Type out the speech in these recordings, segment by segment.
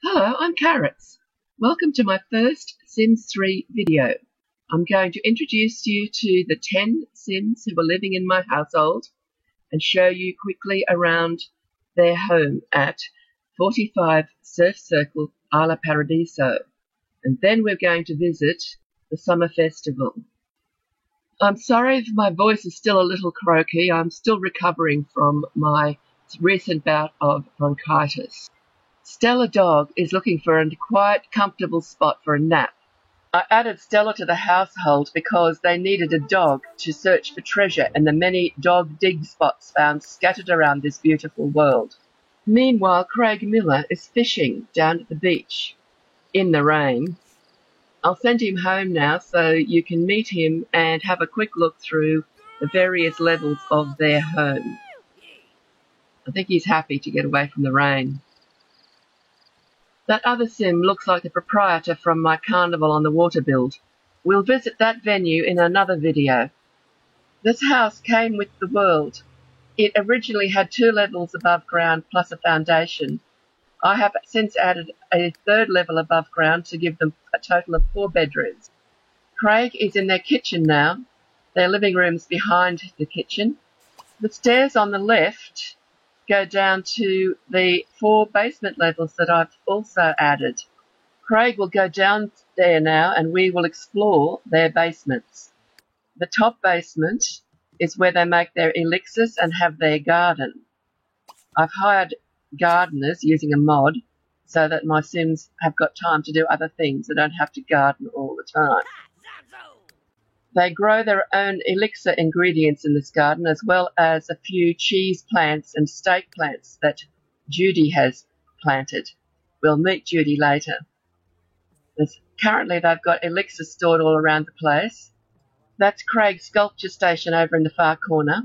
Hello, I'm Carrots. Welcome to my first Sims 3 video. I'm going to introduce you to the 10 Sims who are living in my household and show you quickly around their home at 45 Surf Circle Isla Paradiso. And then we're going to visit the summer festival. I'm sorry if my voice is still a little croaky. I'm still recovering from my recent bout of bronchitis. Stella Dog is looking for a quiet, comfortable spot for a nap. I added Stella to the household because they needed a dog to search for treasure in the many dog dig spots found scattered around this beautiful world. Meanwhile, Craig Miller is fishing down at the beach in the rain. I'll send him home now so you can meet him and have a quick look through the various levels of their home. I think he's happy to get away from the rain. That other sim looks like the proprietor from my Carnival on the Water build. We'll visit that venue in another video. This house came with the world. It originally had 2 levels above ground plus a foundation. I have since added a 3rd level above ground to give them a total of 4 bedrooms. Craig is in their kitchen now. Their living room's behind the kitchen. The stairs on the left go down to the 4 basement levels that I've also added. Craig will go down there now and we will explore their basements. The top basement is where they make their elixirs and have their garden. I've hired gardeners using a mod so that my Sims have got time to do other things. They don't have to garden all the time. They grow their own elixir ingredients in this garden, as well as a few cheese plants and steak plants that Judy has planted. We'll meet Judy later. Currently they've got elixir stored all around the place. That's Craig's sculpture station over in the far corner.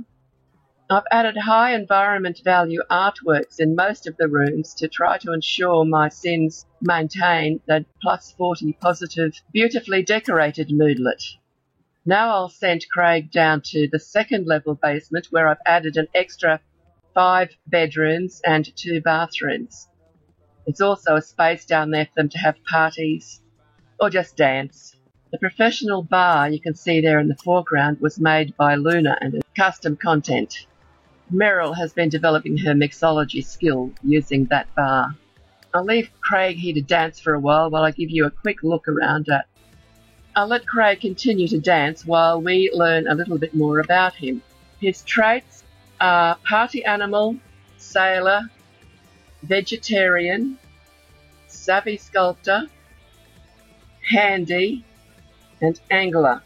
I've added high environment value artworks in most of the rooms to try to ensure my Sims maintain that +40 positive, beautifully decorated moodlet. Now I'll send Craig down to the 2nd level basement where I've added an extra 5 bedrooms and 2 bathrooms. It's also a space down there for them to have parties or just dance. The professional bar you can see there in the foreground was made by Luna and is custom content. Meryl has been developing her mixology skill using that bar. I'll leave Craig here to dance for a while I give you a quick look around at. I'll let Craig continue to dance while we learn a little bit more about him. His traits are party animal, sailor, vegetarian, savvy sculptor, handy, and angler.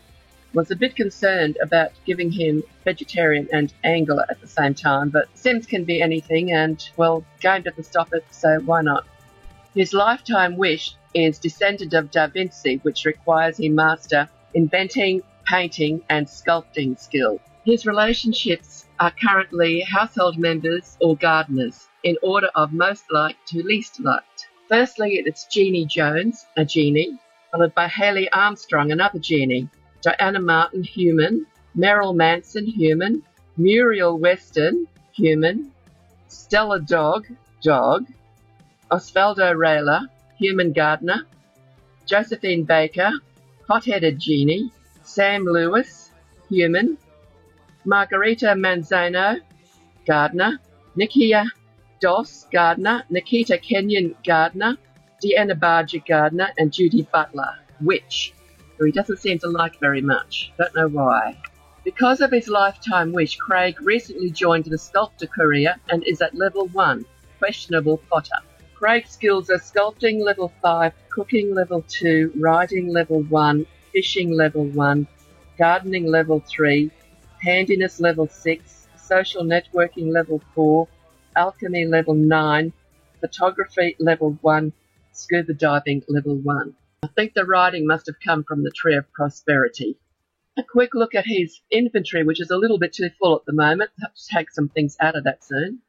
Was a bit concerned about giving him vegetarian and angler at the same time, but Sims can be anything and, well, game doesn't stop it, so why not? His lifetime wish is descendant of Da Vinci, which requires he master inventing, painting, and sculpting skill. His relationships are currently household members or gardeners, in order of most liked to least liked. Firstly, it's Jeannie Jones, a genie, followed by Haley Armstrong, another genie, Diana Martin, human, Meryl Manson, human, Muriel Weston, human, Stella Dog, dog, Osvaldo Rayla, human gardener, Josephine Baker, hot-headed genie, Sam Lewis, human, Margarita Manzano, gardener, Nikia Doss, gardener, Nikita Kenyon, gardener, Deanna Barger, gardener, and Judy Butler, witch, who he doesn't seem to like very much. Don't know why. Because of his lifetime wish, Craig recently joined the sculptor career and is at level 1, questionable potter. Craig's skills are sculpting level 5, cooking level 2, writing level 1, fishing level 1, gardening level 3, handiness level 6, social networking level 4, alchemy level 9, photography level 1, scuba diving level 1. I think the writing must have come from the Tree of Prosperity. A quick look at his inventory, which is a little bit too full at the moment. I'll have to take some things out of that soon.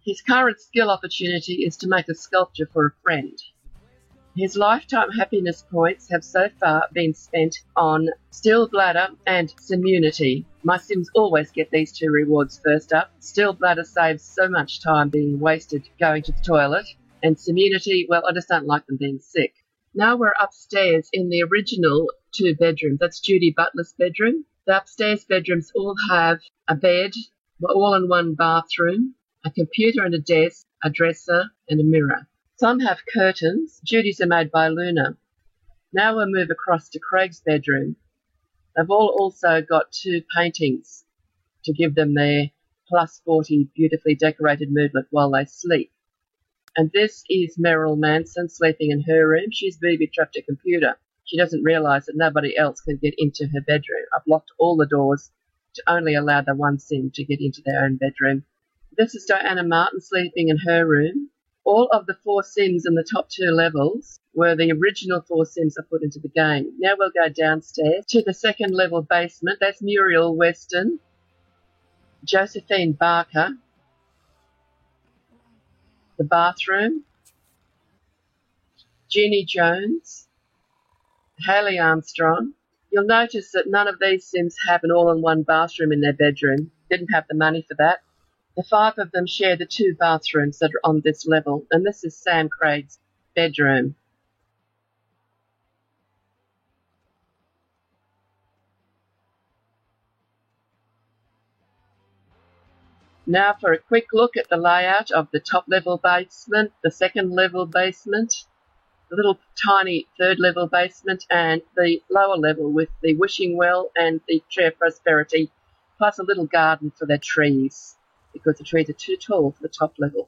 His current skill opportunity is to make a sculpture for a friend. His lifetime happiness points have so far been spent on Still Bladder and Simmunity. My Sims always get these 2 rewards first up. Still Bladder saves so much time being wasted going to the toilet, And Simmunity, well, I just don't like them being sick. Now we're upstairs in the original 2 bedrooms. That's Judy Butler's bedroom. The upstairs bedrooms all have a bed, all in one bathroom, a computer and a desk, a dresser and a mirror. Some have curtains. Judy's are made by Luna. Now we'll move across to Craig's bedroom. They've all also got 2 paintings to give them their plus 40 beautifully decorated moodlet while they sleep. And this is Meryl Manson sleeping in her room. She's booby-trapped her computer. She doesn't realise that nobody else can get into her bedroom. I've locked all the doors to only allow the one sim to get into their own bedroom. This is Diana Martin sleeping in her room. All of the 4 sims in the top 2 levels were the original 4 sims I put into the game. Now we'll go downstairs to the 2nd level basement. That's Muriel Weston, Josephine Barker, the bathroom, Jeannie Jones, Hayley Armstrong. You'll notice that none of these sims have an all-in-one bathroom in their bedroom. Didn't have the money for that. The 5 of them share the 2 bathrooms that are on this level, and this is Sam Craig's bedroom. Now for a quick look at the layout of the top level basement, the 2nd level basement, the little tiny 3rd level basement, and the lower level with the wishing well and the tree of prosperity, plus a little garden for their trees, because the trees are too tall for the top level.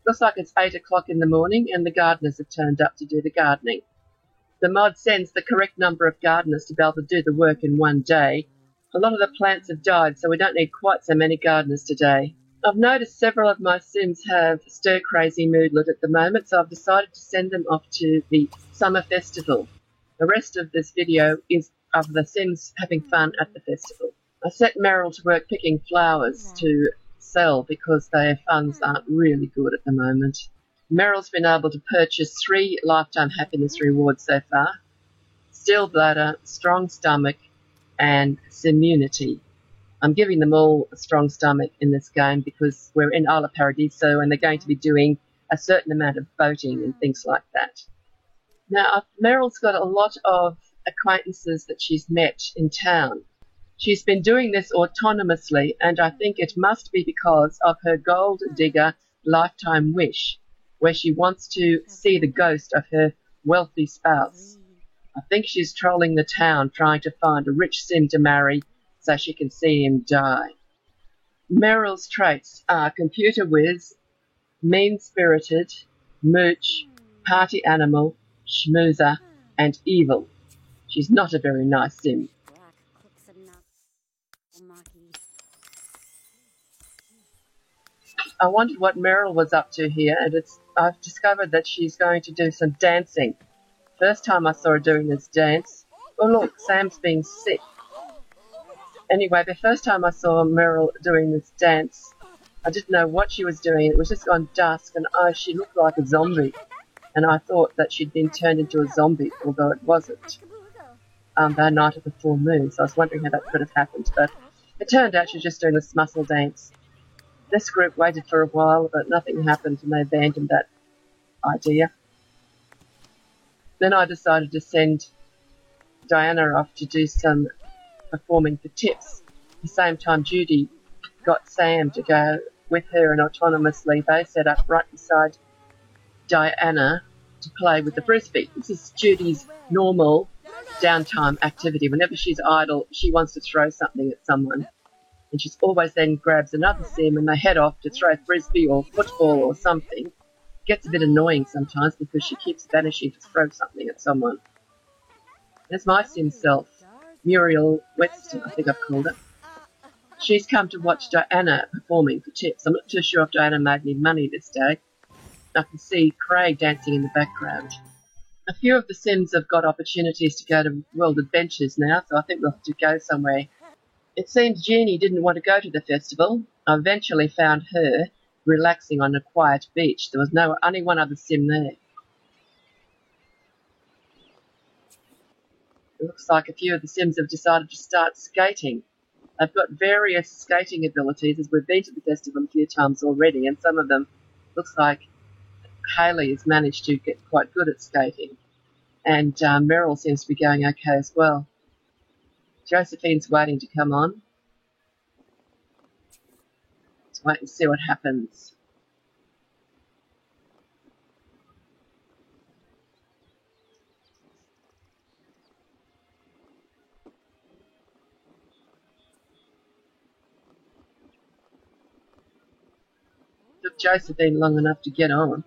Looks like it's 8 o'clock in the morning and the gardeners have turned up to do the gardening. The mod sends the correct number of gardeners to be able to do the work in one day. A lot of the plants have died, so we don't need quite so many gardeners today. I've noticed several of my sims have stir-crazy moodlet at the moment, so I've decided to send them off to the summer festival. The rest of this video is of the sims having fun at the festival. I set Meryl to work picking flowers to sell because their funds aren't really good at the moment. Meryl's been able to purchase 3 lifetime happiness rewards so far: Still Bladder, Strong Stomach and Simmunity. I'm giving them all a strong stomach in this game because we're in Isla Paradiso and they're going to be doing a certain amount of boating and things like that. Now, Meryl's got a lot of acquaintances that she's met in town. She's been doing this autonomously, and I think it must be because of her gold digger lifetime wish, where she wants to see the ghost of her wealthy spouse. I think she's trolling the town trying to find a rich sim to marry so she can see him die. Meryl's traits are computer whiz, mean-spirited, mooch, party animal, schmoozer, and evil. She's not a very nice sim. I wondered what Meryl was up to here, and I've discovered that she's going to do some dancing. First time I saw her doing this dance. Oh look, Sam's being sick. Anyway, the first time I saw Meryl doing this dance, I didn't know what she was doing. It was just gone dusk, and she looked like a zombie. And I thought that she'd been turned into a zombie, although it wasn't. That night of the full moon, so I was wondering how that could have happened. But it turned out she was just doing this muscle dance. This group waited for a while, but nothing happened, and they abandoned that idea. Then I decided to send Diana off to do some performing for tips. At the same time, Judy got Sam to go with her, and autonomously they set up right beside Diana to play with the frisbee. This is Judy's normal downtime activity. Whenever she's idle, she wants to throw something at someone. And she always then grabs another sim and they head off to throw frisbee or football or something. It gets a bit annoying sometimes because she keeps vanishing to throw something at someone. There's my sim self, Muriel Weston, I think I've called her. She's come to watch Diana performing for tips. I'm not too sure if Diana made any money this day. I can see Craig dancing in the background. A few of the sims have got opportunities to go to World Adventures now, so I think we'll have to go somewhere. It seems Jeannie didn't want to go to the festival. I eventually found her relaxing on a quiet beach. There was only one other sim there. It looks like a few of the sims have decided to start skating. They've got various skating abilities, as we've been to the festival a few times already, and some of them looks like Hayley has managed to get quite good at skating, and Meryl seems to be going okay as well. Josephine's waiting to come on. Let's wait and see what happens. Took Josephine long enough to get on.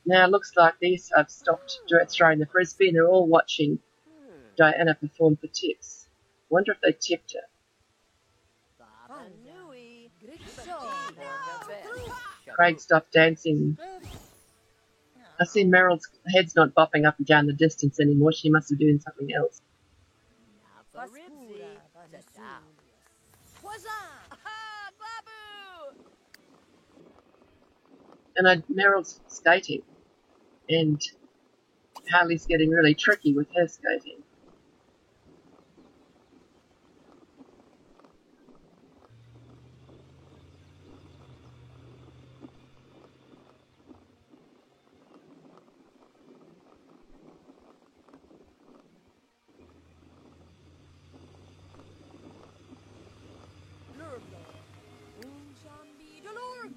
Now it looks like these have stopped throwing the frisbee and they're all watching Diana perform for tips. Wonder if they tipped her. Craig stopped dancing. I see Meryl's head's not bopping up and down the distance anymore. She must be doing something else. And Meryl's skating, and Hayley's getting really tricky with her skating.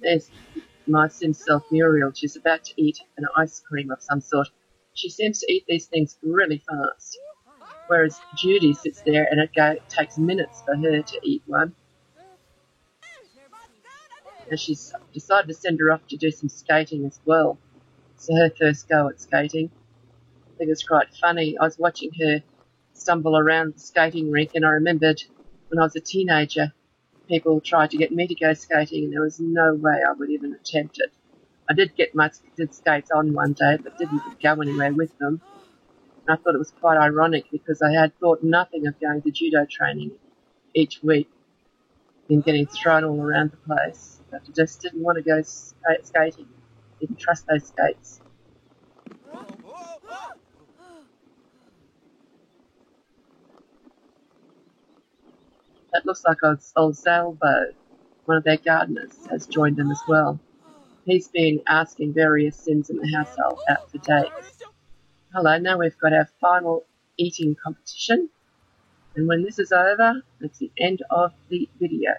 There's my sim self Muriel. She's about to eat an ice cream of some sort. She seems to eat these things really fast, whereas Judy sits there and it takes minutes for her to eat one. And she's decided to send her off to do some skating as well. So her first go at skating. I think it's quite funny. I was watching her stumble around the skating rink, and I remembered when I was a teenager, people tried to get me to go skating, and there was no way I would even attempt it. I did get my skates on one day, but didn't go anywhere with them. And I thought it was quite ironic because I had thought nothing of going to judo training each week and getting thrown all around the place. But I just didn't want to go skating. Didn't trust those skates. That looks like old Salvo, one of their gardeners, has joined them as well. He's been asking various Sims in the household out for dates. Hello, now we've got our final eating competition. And when this is over, that's the end of the video.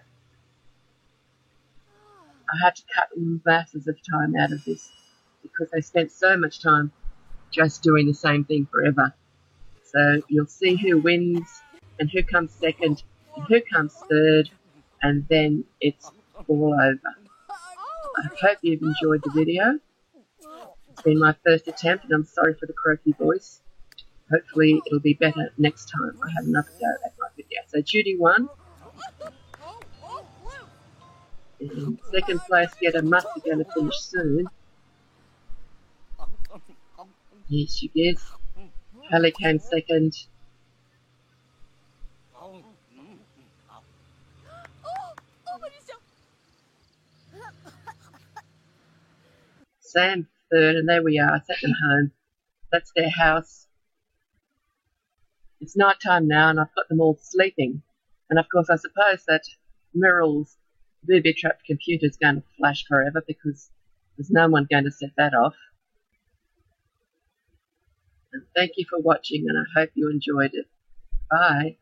I had to cut masses of time out of this because they spent so much time just doing the same thing forever. So you'll see who wins and who comes second and who comes third, and then it's all over. I hope you've enjoyed the video. It's been my first attempt, and I'm sorry for the croaky voice. Hopefully it'll be better next time I have another go at my video. So Judy won. In second place, Geta must be going to finish soon. Yes, she did. Hayley came second. Sam third, and there we are. I sent them home. That's their house. It's night time now, and I've got them all sleeping. And of course, I suppose that Meryl's booby-trapped computer is going to flash forever because there's no one going to set that off. And thank you for watching, and I hope you enjoyed it. Bye.